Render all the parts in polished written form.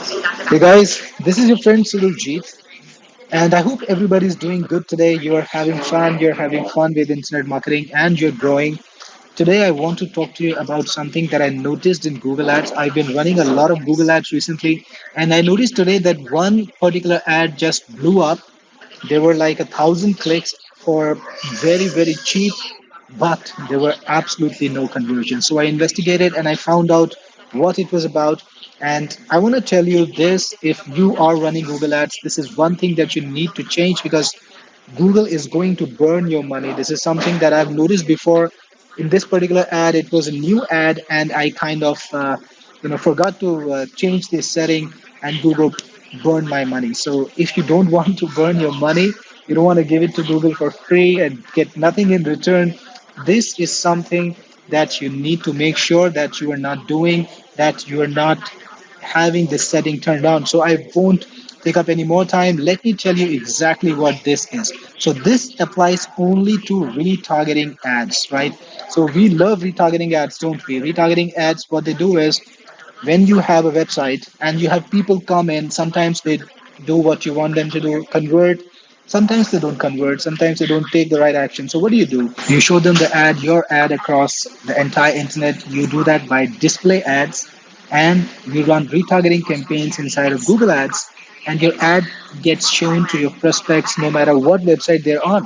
Hey guys, this is your friend Sudaljit, and I hope everybody's doing good today. You are having fun with internet marketing, and you're growing. Today, I want to talk to you about something that I noticed in Google Ads. I've been running a lot of Google Ads recently, and I noticed today that one particular ad just blew up. There were like 1,000 clicks for very cheap, but there were absolutely no conversion. So I investigated and I found out what it was about. And I want to tell you this: if you are running Google Ads, this is one thing that you need to change because Google is going to burn your money. This is something that I've noticed before. In this particular ad, it was a new ad, and I kind of, forgot to change this setting, and Google burned my money. So if you don't want to burn your money, you don't want to give it to Google for free and get nothing in return. This is something that you need to make sure that you are not doing, that you are not having this setting turned on. So I won't take up any more time. Let me tell you exactly what this is. So this applies only to retargeting ads, right? So we love retargeting ads, don't we? Retargeting ads, what they do is when you have a website and you have people come in, sometimes they do what you want them to do, convert. Sometimes they don't convert. Sometimes they don't take the right action. So what do? You show them the ad, your ad across the entire internet. You do that by display ads, and you run retargeting campaigns inside of Google Ads, and your ad gets shown to your prospects no matter what website they're on.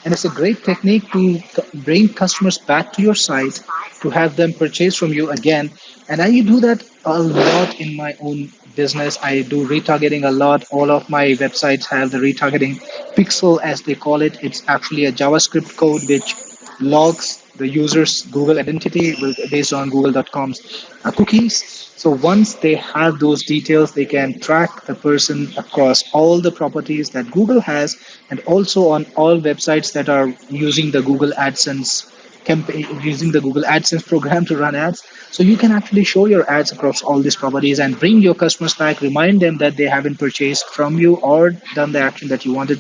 And it's a great technique to bring customers back to your site, to have them purchase from you again. And I do that a lot in my own business. I do retargeting a lot. All of my websites have the retargeting pixel, as they call it. It's actually a JavaScript code which logs the user's Google identity based on google.com's cookies. So once they have those details, they can track the person across all the properties that Google has, and also on all websites that are using the Google AdSense campaign, using the Google AdSense program to run ads. So you can actually show your ads across all these properties and bring your customers back, remind them that they haven't purchased from you or done the action that you want them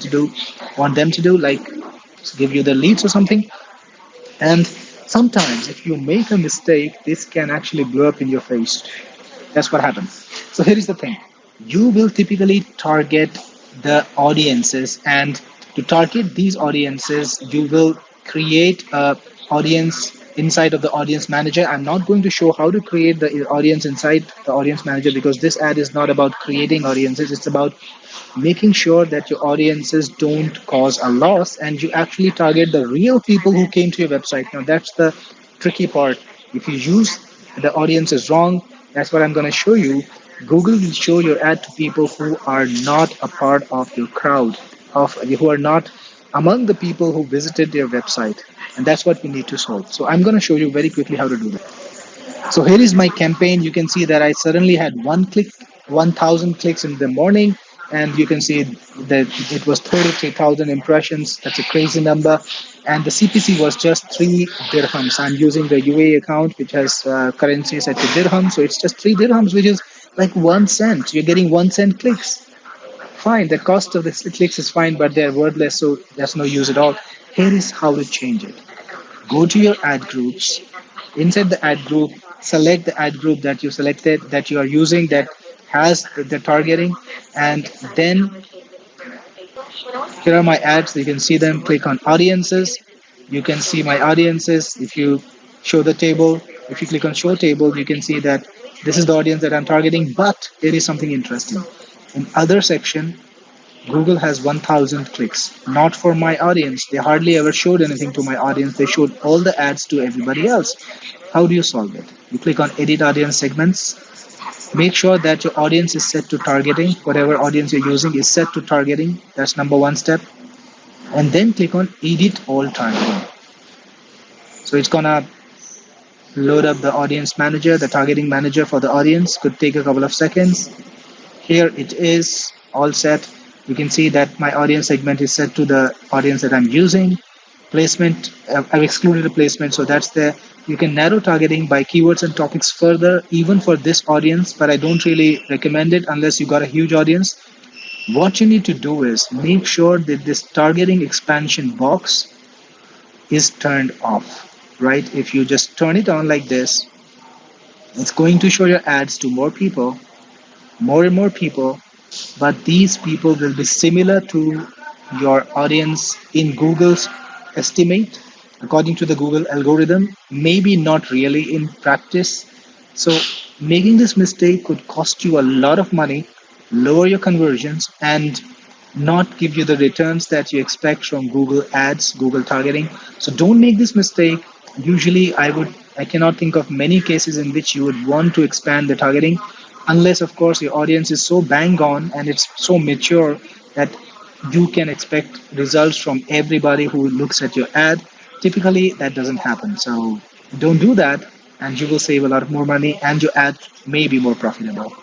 to do, like give you the leads or something. And sometimes, if you make a mistake, this can actually blow up in your face. That's what happens. So here is the thing: you will typically target the audiences, and to target these audiences, you will create a audience inside of the audience manager. I'm not going to show how to create the audience inside the audience manager because this ad is not about creating audiences. It's about making sure that your audiences don't cause a loss and you actually target the real people who came to your website. Now, that's the tricky part. If you use the audience is wrong, that's what I'm going to show you. Google will show your ad to people who are not a part of your crowd, of who are not among the people who visited your website. And that's what we need to solve. So I'm going to show you very quickly how to do that. So here is my campaign. You can see that I suddenly had 1,000 clicks in the morning, and you can see that it was 33,000 impressions. That's a crazy number. And the CPC was just 3 dirhams. I'm using the UAE account, which has currency set to dirham. So it's just 3 dirhams, which is like 1 cent. You're getting 1 cent clicks. Fine, the cost of the clicks is fine, but they're worthless, so there's no use at all. Here is how to change it. Go to your ad groups. Inside the ad group, select the ad group that you selected, that you are using, that has the targeting, and then here are my ads. You can see them. Click on audiences. You can see my audiences. If you show the table, if you click on show table, you can see that this is the audience that I'm targeting, but there is something interesting. In other section, Google has 1,000 clicks, not for my audience. They hardly ever showed anything to my audience. They showed all the ads to everybody else. How do you solve it? You click on edit audience segments. Make sure that your audience is set to targeting. Whatever audience you're using is set to targeting. That's number one step. And then click on edit all targeting. So it's gonna load up the audience manager, the targeting manager for the audience. Could take a couple of seconds. Here it is, all set. You can see that my audience segment is set to the audience that I'm using. Placement, I've excluded the placement, so that's there. You can narrow targeting by keywords and topics further, even for this audience, but I don't really recommend it unless you got a huge audience. What you need to do is make sure that this targeting expansion box is turned off, right? If you just turn it on like this, it's going to show your ads to more people. more and more people, but these people will be similar to your audience in Google's estimate, according to the Google algorithm, maybe not really in practice. So, making this mistake could cost you a lot of money, lower your conversions, and not give you the returns that you expect from Google ads, Google targeting. So don't make this mistake. Usually I cannot think of many cases in which you would want to expand the targeting unless of course your audience is so bang on and it's so mature that you can expect results from everybody who looks at your ad. Typically that doesn't happen. So don't do that and you will save a lot more money and your ad may be more profitable.